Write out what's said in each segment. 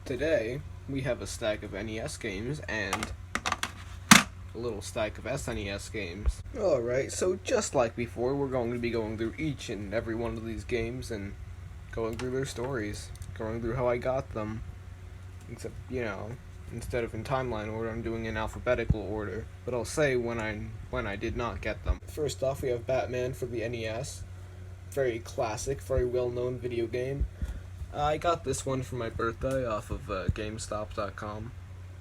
Today, we have a stack of NES games and a little stack of SNES games. Alright, so just like before, we're going to be going through each and every one of these games and going through their stories, going through how I got them. Except, instead of in timeline order, I'm doing in alphabetical order. But I'll say when I did not get them. First off, we have Batman for the NES. Very classic, very well-known video game. I got this one for my birthday off of GameStop.com.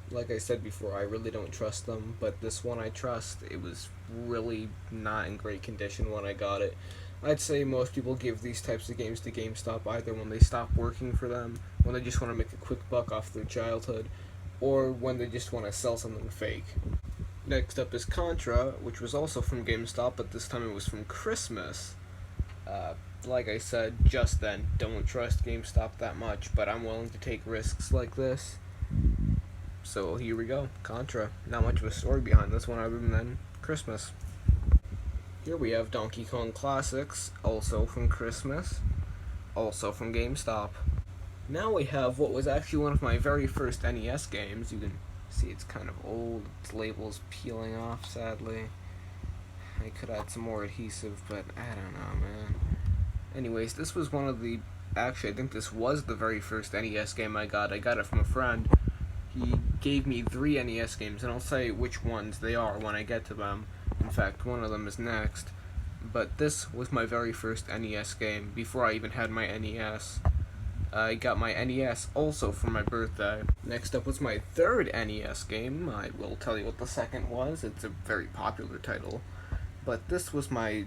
Like I said before, I really don't trust them, but this one I trust. It was really not in great condition when I got it. I'd say most people give these types of games to GameStop either when they stop working for them, when they just want to make a quick buck off their childhood, or when they just want to sell something fake. Next up is Contra, which was also from GameStop, but this time it was from Christmas. Like I said just then, don't trust GameStop that much, but I'm willing to take risks like this. So here we go, Contra. Not much of a story behind this one other than Christmas. Here we have Donkey Kong Classics, also from Christmas, also from GameStop. Now we have what was actually one of my very first NES games. You can see it's kind of old, its label's peeling off sadly. I could add some more adhesive, but I don't know, man. Anyways, this was one of the... Actually, I think this was the very first NES game I got. I got it from a friend. He gave me 3 NES games, and I'll say which ones they are when I get to them. In fact, one of them is next. But this was my very first NES game, before I even had my NES. I got my NES also for my birthday. Next up was my third NES game. I will tell you what the second was. It's a very popular title. But this was my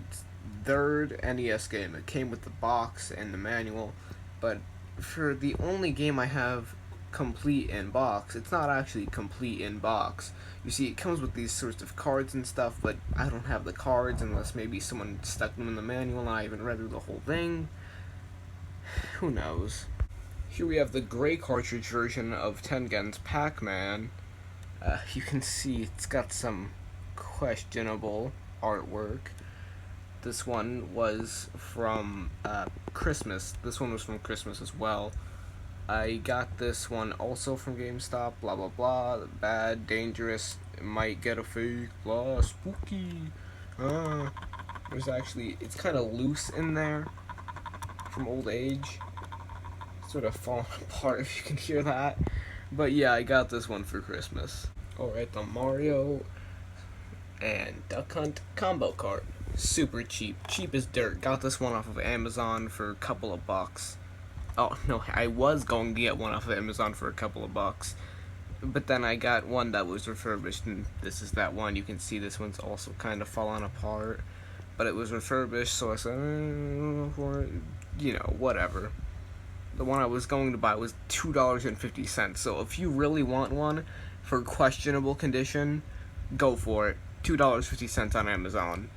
third NES game. It came with the box and the manual, but for the only game I have complete in box, it's not actually complete in box. You see, it comes with these sorts of cards and stuff, but I don't have the cards unless maybe someone stuck them in the manual and I haven't read through the whole thing. Who knows? Here we have the gray cartridge version of Tengen's Pac-Man. You can see it's got some questionable artwork. This one was from Christmas. This one was from Christmas as well. I got this one also from GameStop, blah blah blah, bad, dangerous, might get a fake, blah, spooky. It's kind of loose in there from old age. Sort of falling apart if you can hear that. But yeah, I got this one for Christmas. Alright, the Mario and Duck Hunt combo cart. Super cheap. Cheap as dirt. Got this one off of Amazon for a couple of bucks. Oh, no, I was going to get one off of Amazon for a couple of bucks. But then I got one that was refurbished, and this is that one. You can see this one's also kind of falling apart. But it was refurbished, so I said, whatever. The one I was going to buy was $2.50. So if you really want one for questionable condition, go for it. $2.50 on Amazon.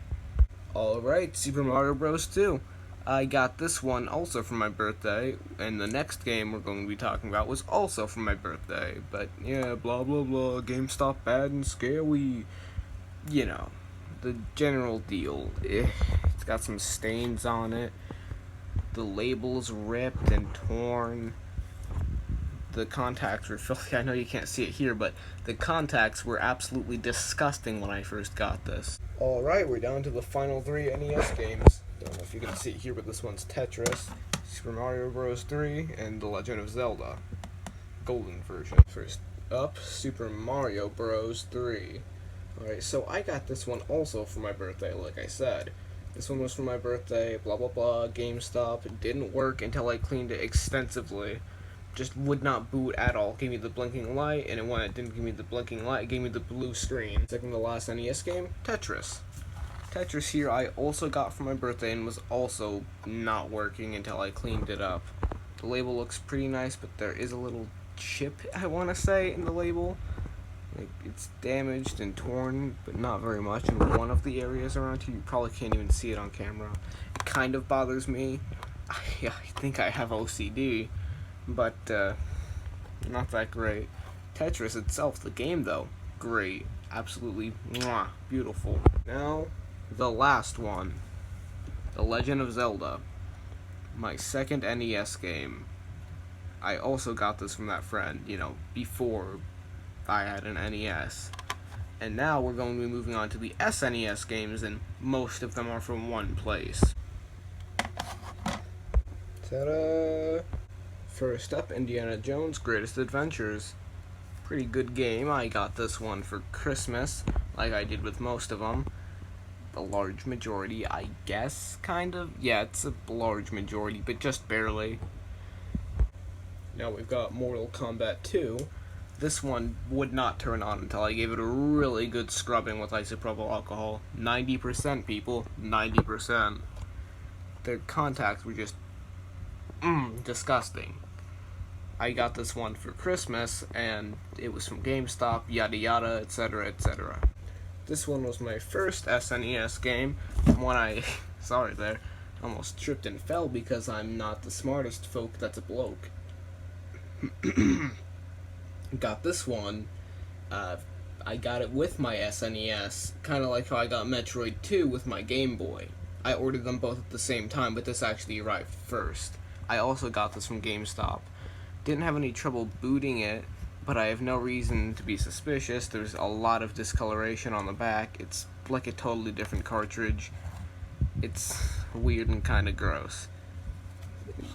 Alright, Super Mario Bros. 2. I got this one also for my birthday, and the next game we're going to be talking about was also for my birthday. But yeah, blah blah blah, GameStop bad and scary. The general deal. It's got some stains on it. The label's ripped and torn. The contacts were filthy. I know you can't see it here, but the contacts were absolutely disgusting when I first got this. Alright, we're down to the final 3 NES games. Don't know if you can see it here, but this one's Tetris, Super Mario Bros. 3, and The Legend of Zelda. Golden version. First up, Super Mario Bros. 3. Alright, so I got this one also for my birthday, like I said. This one was for my birthday, blah blah blah, GameStop. It didn't work until I cleaned it extensively. Just would not boot at all. Gave me the blinking light, and when it didn't give me the blinking light, it gave me the blue screen. Second to last NES game, Tetris. Tetris here I also got for my birthday and was also not working until I cleaned it up. The label looks pretty nice, but there is a little chip, I want to say, in the label. Like, it's damaged and torn, but not very much in one of the areas around here. You probably can't even see it on camera. It kind of bothers me. I think I have OCD. But, not that great. Tetris itself, the game though, great. Absolutely, mwah, beautiful. Now, the last one. The Legend of Zelda. My second NES game. I also got this from that friend, before I had an NES. And now we're going to be moving on to the SNES games, and most of them are from one place. Ta-da! First up, Indiana Jones' Greatest Adventures. Pretty good game. I got this one for Christmas, like I did with most of them. A large majority, I guess, kind of. Yeah, it's a large majority, but just barely. Now we've got Mortal Kombat 2. This one would not turn on until I gave it a really good scrubbing with isopropyl alcohol. 90%, people. 90%. The contacts were just disgusting. I got this one for Christmas, and it was from GameStop, yada yada, etc., etc. This one was my first SNES game, when I, sorry there, almost tripped and fell because I'm not the smartest folk that's a bloke. Got this one, I got it with my SNES, kind of like how I got Metroid 2 with my Game Boy. I ordered them both at the same time, but this actually arrived first. I also got this from GameStop. Didn't have any trouble booting it, but I have no reason to be suspicious. There's a lot of discoloration on the back. It's like a totally different cartridge. It's weird and kind of gross.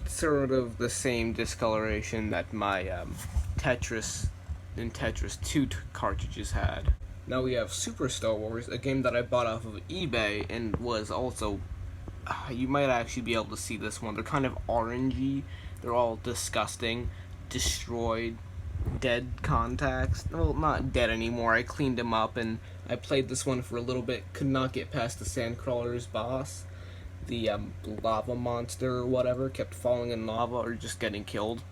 It's sort of the same discoloration that my Tetris and Tetris 2 cartridges had. Now we have Super Star Wars, a game that I bought off of eBay and was also, you might actually be able to see this one. They're kind of orangey. They're all disgusting, destroyed, dead contacts. Well, not dead anymore. I cleaned them up and I played this one for a little bit. Could not get past the Sandcrawler's boss. The lava monster or whatever kept falling in lava or just getting killed.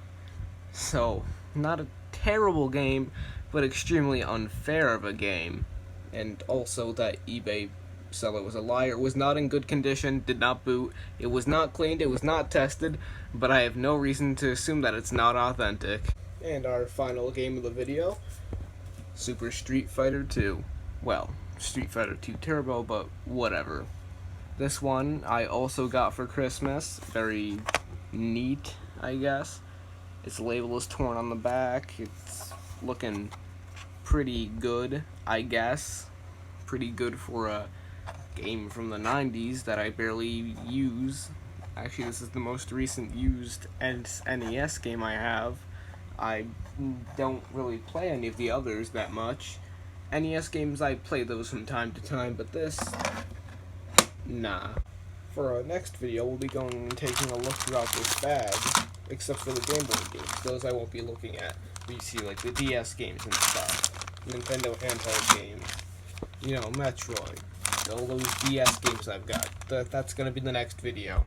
So, not a terrible game, but extremely unfair of a game. And also that eBay seller was a liar. It was not in good condition, did not boot, it was not cleaned, it was not tested, but I have no reason to assume that it's not authentic. And our final game of the video, Super Street Fighter 2. Well, Street Fighter 2 Turbo, but whatever. This one I also got for Christmas. Very neat, I guess. Its label is torn on the back. It's looking pretty good, I guess. Pretty good for a game from the 90s that I barely use. Actually, this is the most recent used NES game I have. I don't really play any of the others that much. NES games, I play those from time to time, but this, nah. For our next video, we'll be going and taking a look throughout this bag, except for the Game Boy games. Those I won't be looking at. We see like the DS games and stuff. Nintendo handheld games. Metroid. All those DS games I've got. That's gonna be the next video.